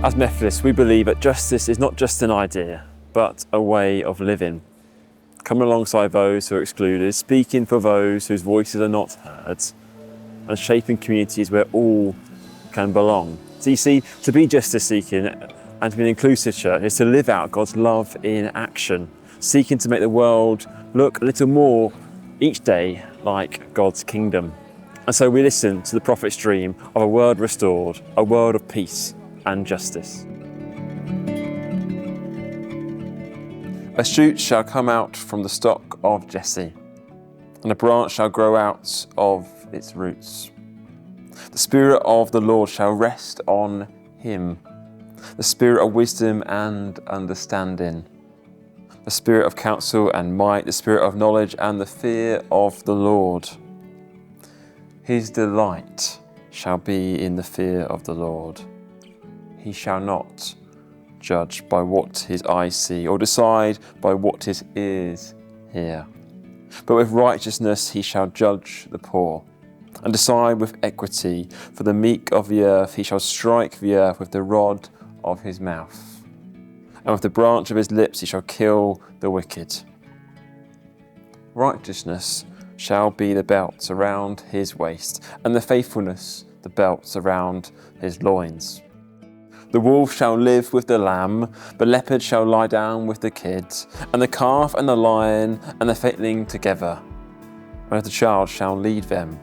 As Methodists, we believe that justice is not just an idea, but a way of living. Coming alongside those who are excluded, speaking for those whose voices are not heard, and shaping communities where all can belong. So you see, to be justice-seeking and to be an inclusive church is to live out God's love in action, seeking to make the world look a little more each day like God's kingdom. And so we listen to the prophet's dream of a world restored, a world of peace and justice. A shoot shall come out from the stock of Jesse, and a branch shall grow out of its roots. The Spirit of the Lord shall rest on him, the Spirit of wisdom and understanding, the Spirit of counsel and might, the Spirit of knowledge and the fear of the Lord. His delight shall be in the fear of the Lord. He shall not judge by what his eyes see, or decide by what his ears hear. But with righteousness he shall judge the poor, and decide with equity. For the meek of the earth he shall strike the earth with the rod of his mouth, and with the branch of his lips he shall kill the wicked. Righteousness shall be the belt around his waist, and the faithfulness the belt around his loins. The wolf shall live with the lamb, the leopard shall lie down with the kid, and the calf and the lion and the fatling together, and the child shall lead them.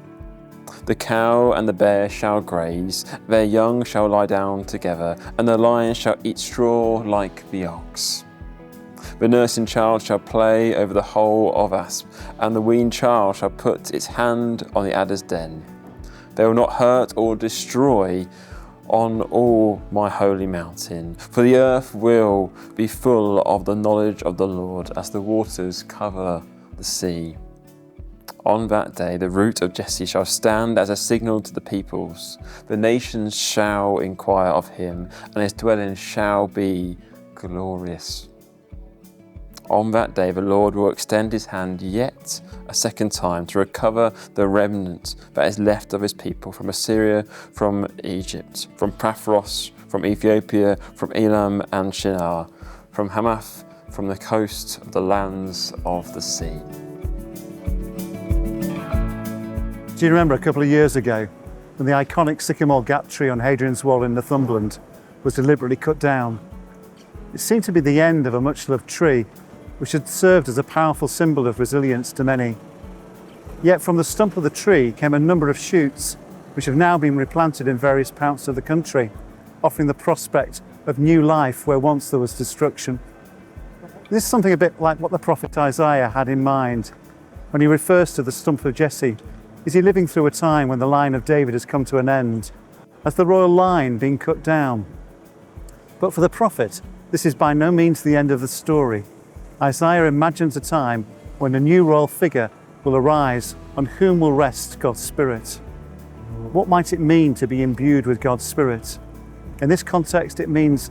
The cow and the bear shall graze, their young shall lie down together, and the lion shall eat straw like the ox. The nursing child shall play over the hole of asp, and the weaned child shall put its hand on the adder's den. They will not hurt or destroy on all my holy mountain, for the earth will be full of the knowledge of the Lord as the waters cover the sea. On that day the root of Jesse shall stand as a signal to the peoples. The nations shall inquire of him, and his dwelling shall be glorious. On that day the Lord will extend his hand yet a second time to recover the remnant that is left of his people from Assyria, from Egypt, from Paphros, from Ethiopia, from Elam and Shinar, from Hamath, from the coast of the lands of the sea. Do you remember a couple of years ago when the iconic sycamore gap tree on Hadrian's Wall in Northumberland was deliberately cut down? It seemed to be the end of a much-loved tree, which had served as a powerful symbol of resilience to many. Yet from the stump of the tree came a number of shoots, which have now been replanted in various parts of the country, offering the prospect of new life where once there was destruction. This is something a bit like what the prophet Isaiah had in mind when he refers to the stump of Jesse. Is he living through a time when the line of David has come to an end? Has the royal line been cut down? But for the prophet, this is by no means the end of the story. Isaiah imagines a time when a new royal figure will arise on whom will rest God's Spirit. What might it mean to be imbued with God's Spirit? In this context, it means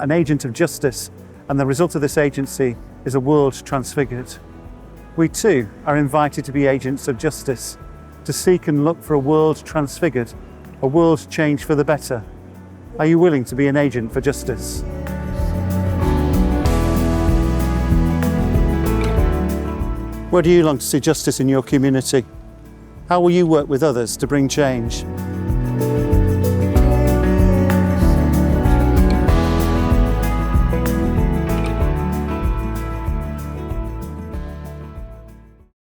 an agent of justice, and the result of this agency is a world transfigured. We too are invited to be agents of justice, to seek and look for a world transfigured, a world changed for the better. Are you willing to be an agent for justice? Where do you long to see justice in your community? How will you work with others to bring change?